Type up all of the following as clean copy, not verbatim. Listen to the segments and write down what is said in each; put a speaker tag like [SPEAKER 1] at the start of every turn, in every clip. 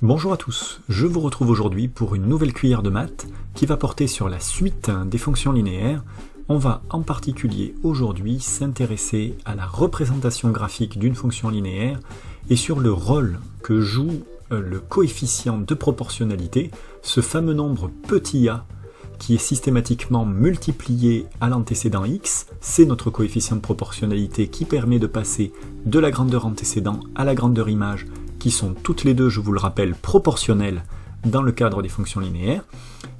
[SPEAKER 1] Bonjour à tous, je vous retrouve aujourd'hui pour une nouvelle cuillère de maths qui va porter sur la suite des fonctions linéaires. On va en particulier aujourd'hui s'intéresser à la représentation graphique d'une fonction linéaire et sur le rôle que joue le coefficient de proportionnalité, ce fameux nombre petit a qui est systématiquement multiplié à l'antécédent x. C'est notre coefficient de proportionnalité qui permet de passer de la grandeur antécédent à la grandeur image, qui sont toutes les deux, je vous le rappelle, proportionnelles dans le cadre des fonctions linéaires.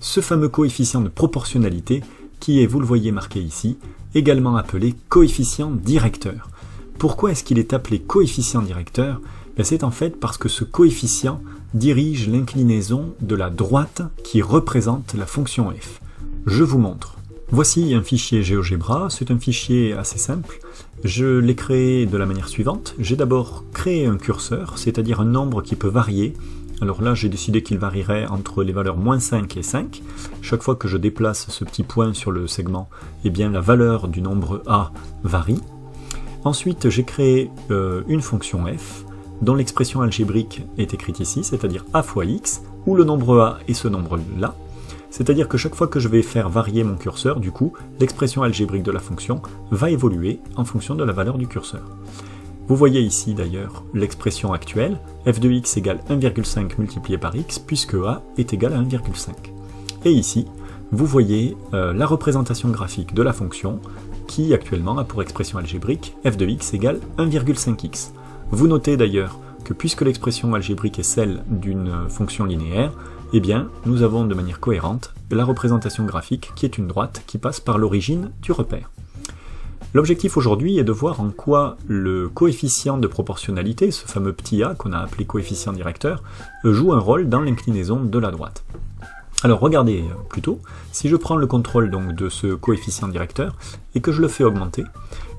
[SPEAKER 1] Ce fameux coefficient de proportionnalité qui est, vous le voyez marqué ici, également appelé coefficient directeur. Pourquoi est-ce qu'il est appelé coefficient directeur? C'est en fait parce que ce coefficient dirige l'inclinaison de la droite qui représente la fonction f. Je vous montre. Voici un fichier GeoGebra, c'est un fichier assez simple. Je l'ai créé de la manière suivante. J'ai d'abord créé un curseur, c'est-à-dire un nombre qui peut varier. Alors là, j'ai décidé qu'il varierait entre les valeurs moins 5 et 5. Chaque fois que je déplace ce petit point sur le segment, eh bien la valeur du nombre a varie. Ensuite, j'ai créé une fonction f, dont l'expression algébrique est écrite ici, c'est-à-dire a fois x, où le nombre a est ce nombre-là. C'est-à-dire que chaque fois que je vais faire varier mon curseur, du coup, l'expression algébrique de la fonction va évoluer en fonction de la valeur du curseur. Vous voyez ici d'ailleurs l'expression actuelle, f de x égale 1,5 multiplié par x, puisque a est égal à 1,5. Et ici, vous voyez la représentation graphique de la fonction, qui actuellement a pour expression algébrique f de x égale 1,5x. Vous notez d'ailleurs que puisque l'expression algébrique est celle d'une fonction linéaire, eh bien, nous avons de manière cohérente la représentation graphique qui est une droite qui passe par l'origine du repère. L'objectif aujourd'hui est de voir en quoi le coefficient de proportionnalité, ce fameux petit a qu'on a appelé coefficient directeur, joue un rôle dans l'inclinaison de la droite. Alors regardez plutôt, si je prends le contrôle donc de ce coefficient directeur et que je le fais augmenter,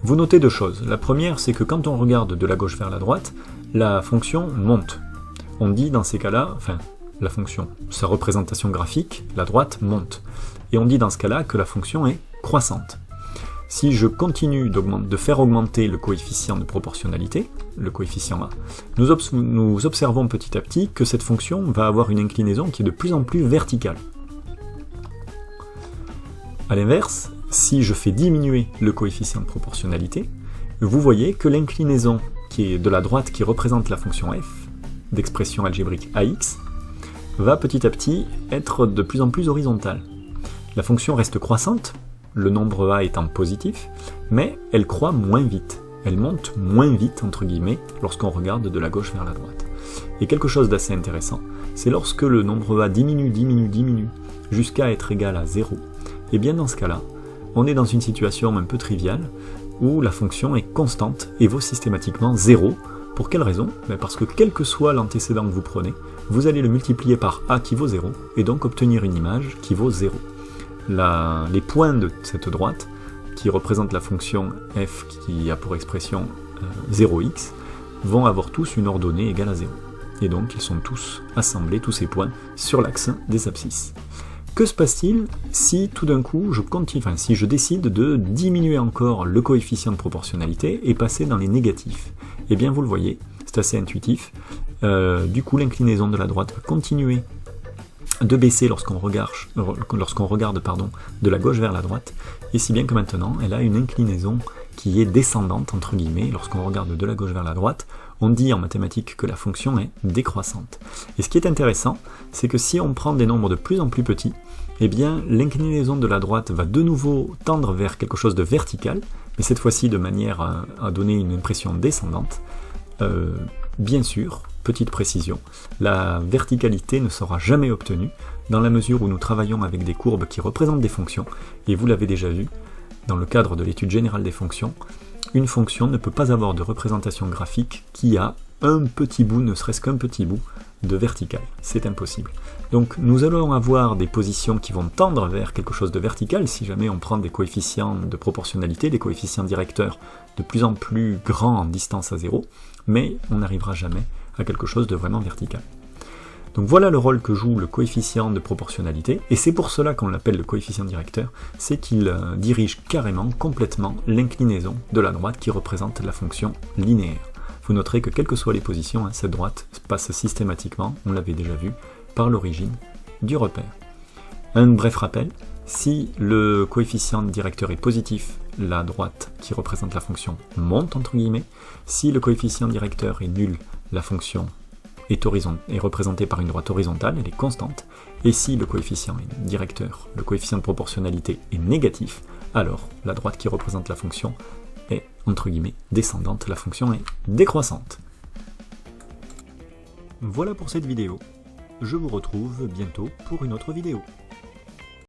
[SPEAKER 1] vous notez deux choses. La première, c'est que quand on regarde de la gauche vers la droite, la fonction monte. On dit dans ces cas-là, enfin, la fonction, sa représentation graphique, la droite monte. Et on dit dans ce cas-là que la fonction est croissante. Si je continue de faire augmenter le coefficient de proportionnalité, le coefficient a, nous observons petit à petit que cette fonction va avoir une inclinaison qui est de plus en plus verticale. A l'inverse, si je fais diminuer le coefficient de proportionnalité, vous voyez que l'inclinaison qui est de la droite qui représente la fonction f, d'expression algébrique ax, va petit à petit être de plus en plus horizontale. La fonction reste croissante, le nombre a étant positif, mais elle croît moins vite. Elle monte moins vite, entre guillemets, lorsqu'on regarde de la gauche vers la droite. Et quelque chose d'assez intéressant, c'est lorsque le nombre a diminue, jusqu'à être égal à 0, et bien dans ce cas-là, on est dans une situation un peu triviale, où la fonction est constante et vaut systématiquement 0. Pour quelle raison? Parce que quel que soit l'antécédent que vous prenez, vous allez le multiplier par a qui vaut 0, et donc obtenir une image qui vaut 0. Les points de cette droite, qui représentent la fonction f qui a pour expression 0x, vont avoir tous une ordonnée égale à 0. Et donc ils sont tous assemblés, tous ces points, sur l'axe des abscisses. Que se passe-t-il si tout d'un coup si je décide de diminuer encore le coefficient de proportionnalité et passer dans les négatifs? Eh bien vous le voyez, c'est assez intuitif. Du coup l'inclinaison de la droite va continuer de baisser lorsqu'on regarde de la gauche vers la droite, et si bien que maintenant elle a une inclinaison qui est descendante, entre guillemets. Lorsqu'on regarde de la gauche vers la droite, on dit en mathématiques que la fonction est décroissante. Et ce qui est intéressant, c'est que si on prend des nombres de plus en plus petits, eh bien l'inclinaison de la droite va de nouveau tendre vers quelque chose de vertical, mais cette fois-ci de manière à donner une impression descendante. Bien sûr, petite précision, la verticalité ne sera jamais obtenue dans la mesure où nous travaillons avec des courbes qui représentent des fonctions, et vous l'avez déjà vu, dans le cadre de l'étude générale des fonctions, une fonction ne peut pas avoir de représentation graphique qui a un petit bout, ne serait-ce qu'un petit bout, de vertical. C'est impossible. Donc nous allons avoir des positions qui vont tendre vers quelque chose de vertical si jamais on prend des coefficients de proportionnalité, des coefficients directeurs de plus en plus grands en distance à 0, mais on n'arrivera jamais à quelque chose de vraiment vertical. Donc voilà le rôle que joue le coefficient de proportionnalité, et c'est pour cela qu'on l'appelle le coefficient directeur, c'est qu'il dirige carrément, complètement, l'inclinaison de la droite qui représente la fonction linéaire. vous noterez que quelles que soient les positions, cette droite passe systématiquement, on l'avait déjà vu, par l'origine du repère. Un bref rappel, si le coefficient directeur est positif, la droite qui représente la fonction monte entre guillemets. Si le coefficient directeur est nul, la fonction est représentée par une droite horizontale, elle est constante. Et si le coefficient directeur, le coefficient de proportionnalité est négatif, alors la droite qui représente la fonction est entre guillemets descendante, la fonction est décroissante. Voilà pour cette vidéo. Je vous retrouve bientôt pour une autre vidéo.